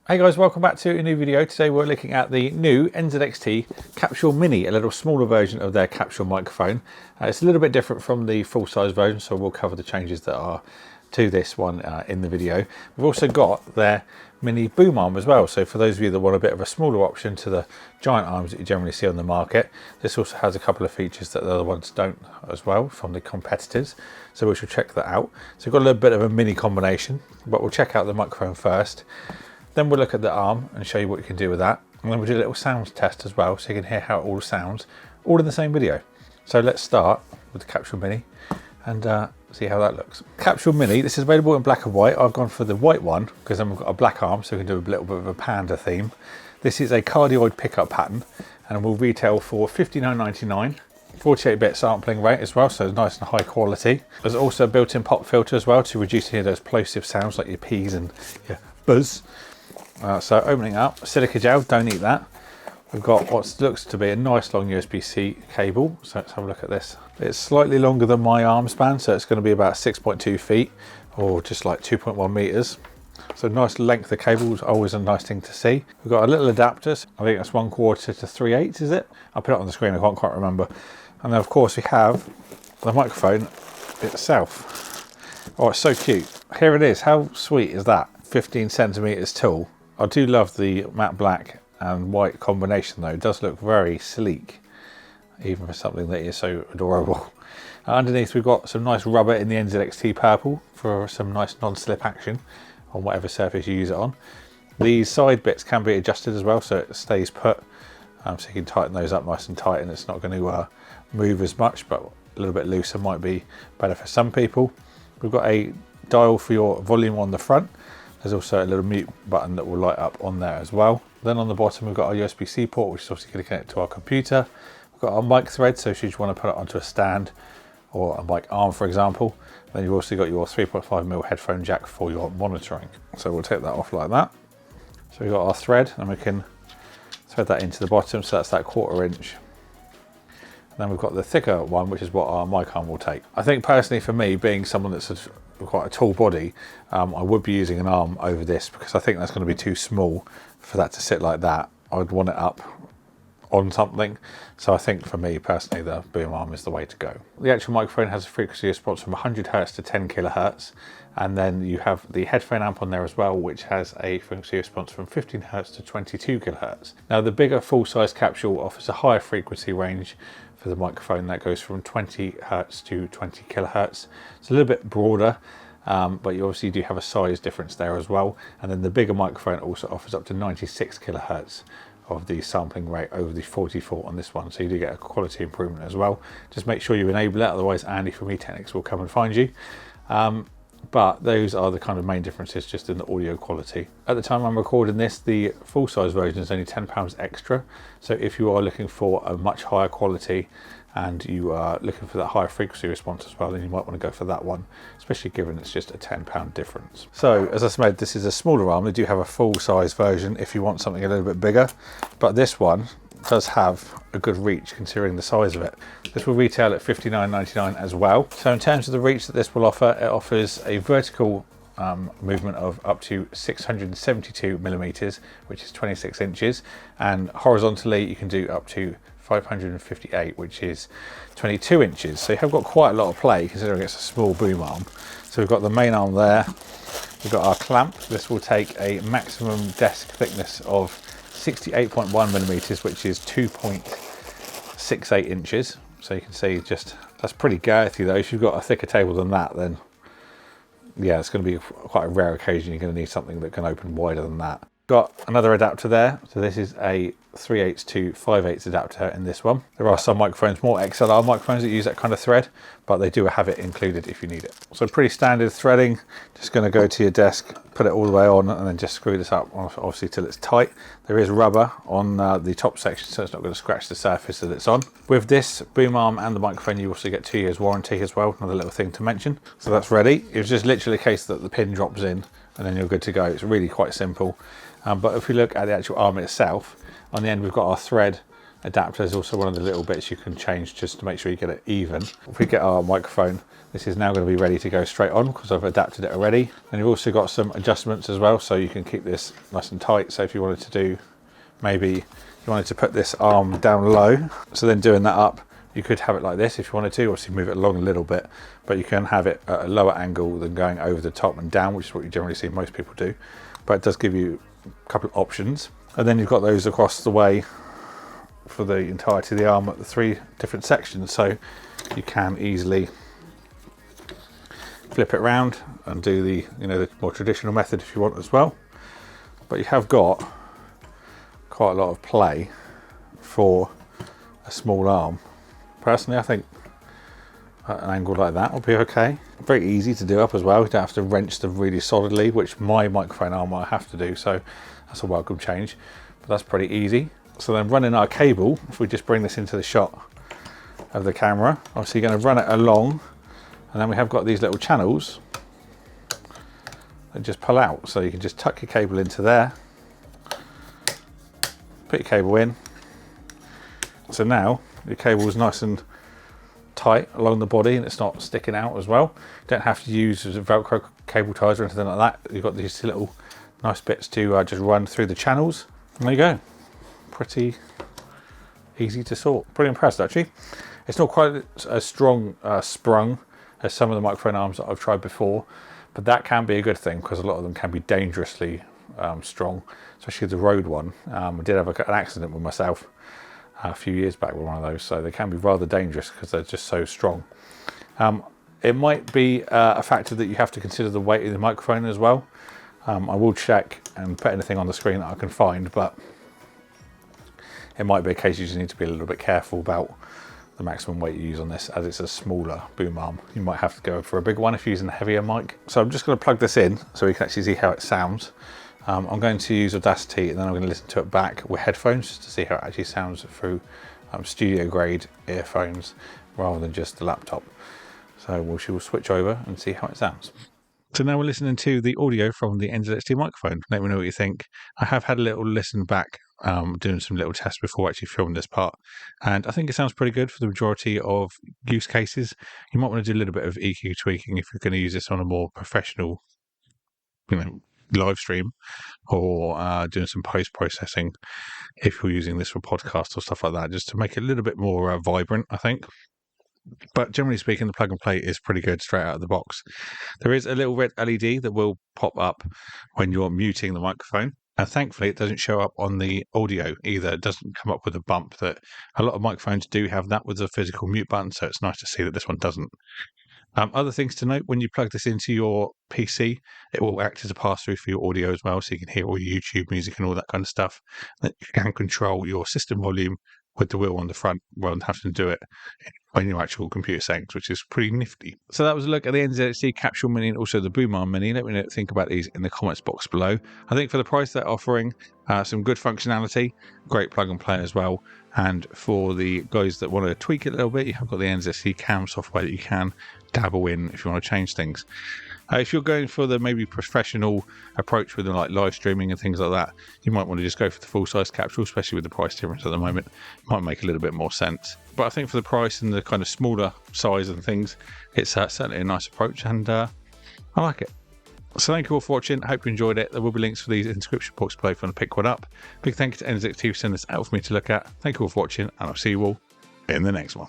Hey guys, welcome back to a new video. Today we're looking at the new NZXT Capsule Mini, a little smaller version of their capsule microphone. It's a little bit different from the full-size version, so we'll cover the changes that are to this one in the video. We've also got their mini boom arm as well, so for those of you that want a bit of a smaller option to the giant arms that you generally see on the market, this also has a couple of features that the other ones don't as well from the competitors, so we shall check that out. So we've got a little bit of a mini combination, but we'll check out the microphone first. Then we'll look at the arm and show you what you can do with that. And then we'll do a little sound test as well, so you can hear how it all sounds, all in the same video. So let's start with the Capsule Mini and see how that looks. Capsule Mini, this is available in black and white. I've gone for the white one because then we've got a black arm, so we can do a little bit of a panda theme. This is a cardioid pickup pattern and will retail for $59.99. 48-bit sampling rate as well, so nice and high quality. There's also a built-in pop filter as well to reduce any of those plosive sounds like your P's and your buzz. So opening up, silica gel, don't eat that. We've got what looks to be a nice long USB-C cable, so let's have a look at this. It's slightly longer than my arm span, so it's going to be about 6.2 feet or just like 2.1 meters. So nice length of cable is always a nice thing to see. We've got a little adapter, I think that's 1/4 to 3/8, is it? I'll put it on the screen, I can't quite remember. And then of course we have the microphone itself. Oh, it's so cute. Here it is, how sweet is that? 15 centimeters tall. I do love the matte black and white combination though. It does look very sleek, even for something that is so adorable. Underneath we've got some nice rubber in the NZXT purple for some nice non-slip action on whatever surface you use it on. These side bits can be adjusted as well, so it stays put. So you can tighten those up nice and tight and it's not going to move as much, but a little bit looser might be better for some people. We've got a dial for your volume on the front. There's also a little mute button that will light up on there as well. Then on the bottom we've got our USB-C port, which is obviously going to connect to our computer. We've got our mic thread, so should you want to put it onto a stand or a mic arm for example. Then you've also got your 3.5mm headphone jack for your monitoring. So we'll take that off like that. So we've got our thread and we can thread that into the bottom, so that's that 1/4 inch. And then we've got the thicker one, which is what our mic arm will take. I think personally for me, being someone that's quite a tall body, I would be using an arm over this because I think that's going to be too small for that to sit like that. I would want it up on something. So I think for me personally, the boom arm is the way to go. The actual microphone has a frequency response from 100 Hz to 10 kHz. And then you have the headphone amp on there as well, which has a frequency response from 15 Hz to 22 kHz. Now the bigger full-size capsule offers a higher frequency range for the microphone that goes from 20 Hz to 20 kHz. It's a little bit broader, but you obviously do have a size difference there as well. And then the bigger microphone also offers up to 96 kHz of the sampling rate over the 44 on this one, so you do get a quality improvement as well. Just make sure you enable it, otherwise Andy from eTechnics will come and find you. But those are the kind of main differences just in the audio quality. At the time I'm recording this, the full-size version is only £10 extra. So if you are looking for a much higher quality and you are looking for that higher frequency response as well, then you might want to go for that one, especially given it's just a £10 difference. So as I said, this is a smaller arm. They do have a full-size version if you want something a little bit bigger, but this one does have a good reach considering the size of it. This will retail at $59.99 as well. So in terms of the reach that this will offer, it offers a vertical movement of up to 672 millimeters, which is 26 inches, and horizontally you can do up to 558, which is 22 inches. So you have got quite a lot of play considering it's a small boom arm. So we've got the main arm there, we've got our clamp. This will take a maximum desk thickness of 68.1 millimeters, which is 2.68 inches. So you can see just, that's pretty girthy though. If you've got a thicker table than that, then yeah, it's going to be quite a rare occasion. You're going to need something that can open wider than that. Got another adapter there. So this is a 3/8 to 5/8 adapter in this one. There are some microphones, more XLR microphones that use that kind of thread, but they do have it included if you need it. So pretty standard threading. Just going to go to your desk, put it all the way on, and then just screw this up, obviously till it's tight. There is rubber on the top section, so it's not going to scratch the surface that it's on. With this boom arm and the microphone, you also get 2 years warranty as well. Another little thing to mention. So that's ready. It's just literally a case that the pin drops in, and then you're good to go. It's really quite simple. But if we look at the actual arm itself, on the end we've got our thread adapter is also one of the little bits you can change just to make sure you get it even. If we get our microphone, this is now going to be ready to go straight on because I've adapted it already. And you've also got some adjustments as well, so you can keep this nice and tight. So if you wanted to do, maybe you wanted to put this arm down low, so then doing that up, you could have it like this if you wanted to, obviously move it along a little bit, but you can have it at a lower angle than going over the top and down, which is what you generally see most people do. But it does give you a couple of options. And then you've got those across the way for the entirety of the arm at the 3 different sections, so you can easily flip it around and do the, you know, the more traditional method if you want as well. But you have got quite a lot of play for a small arm. Personally, I think at an angle like that will be okay. Very easy to do up as well. You don't have to wrench them really solidly, which my microphone arm might have to do, so that's a welcome change, but that's pretty easy. So then running our cable, if we just bring this into the shot of the camera, obviously you're going to run it along, and then we have got these little channels that just pull out, so you can just tuck your cable into there, put your cable in. So now your cable is nice and tight along the body and it's not sticking out as well. You don't have to use Velcro cable ties or anything like that. You've got these little nice bits to just run through the channels, and there you go. Pretty easy to sort. Pretty impressed actually. It's not quite a strong sprung as some of the microphone arms that I've tried before, but that can be a good thing because a lot of them can be dangerously strong, especially the Rode one. I did have an accident with myself a few years back with one of those, so they can be rather dangerous because they're just so strong. It might be a factor that you have to consider the weight of the microphone as well. I will check and put anything on the screen that I can find, but it might be a case you just need to be a little bit careful about the maximum weight you use on this, as it's a smaller boom arm. You might have to go for a big one if you're using a heavier mic. So I'm just going to plug this in so we can actually see how it sounds. I'm going to use Audacity and then I'm going to listen to it back with headphones just to see how it actually sounds through studio grade earphones rather than just the laptop. So we'll switch over and see how it sounds. So now we're listening to the audio from the NZXT microphone. Let me know what you think. I have had a little listen back, doing some little tests before I actually filmed this part, and I think it sounds pretty good for the majority of use cases. You might want to do a little bit of EQ tweaking if you're going to use this on a more professional, live stream, or doing some post-processing if you're using this for podcasts or stuff like that, just to make it a little bit more vibrant, I think. But generally speaking, the plug and play is pretty good straight out of the box. There is a little red LED that will pop up when you're muting the microphone, and thankfully it doesn't show up on the audio either. It doesn't come up with a bump that a lot of microphones do have that with a physical mute button, so it's nice to see that this one doesn't. Other things to note: when you plug this into your PC, it will act as a pass-through for your audio as well, so you can hear all your YouTube music and all that kind of stuff. Then you can control your system volume with the wheel on the front rather than having to do it on your actual computer settings, which is pretty nifty. So that was a look at the NZXT Capsule Mini and also the Boom Arm Mini. Let me know what you think about these in the comments box below. I think for the price they're offering, some good functionality, great plug and play as well. And for the guys that want to tweak it a little bit, you have got the NZXT Cam software that you can dabble in if you want to change things. If you're going for the maybe professional approach with like live streaming and things like that, you might want to just go for the full-size capsule, especially with the price difference at the moment. It might make a little bit more sense. But I think for the price and the kind of smaller size and things, it's certainly a nice approach, and I like it. So thank you all for watching. I hope you enjoyed it. There will be links for these in the description box below if you want to pick one up. Big thank you to NZXT for sending this out for me to look at. Thank you all for watching, and I'll see you all in the next one.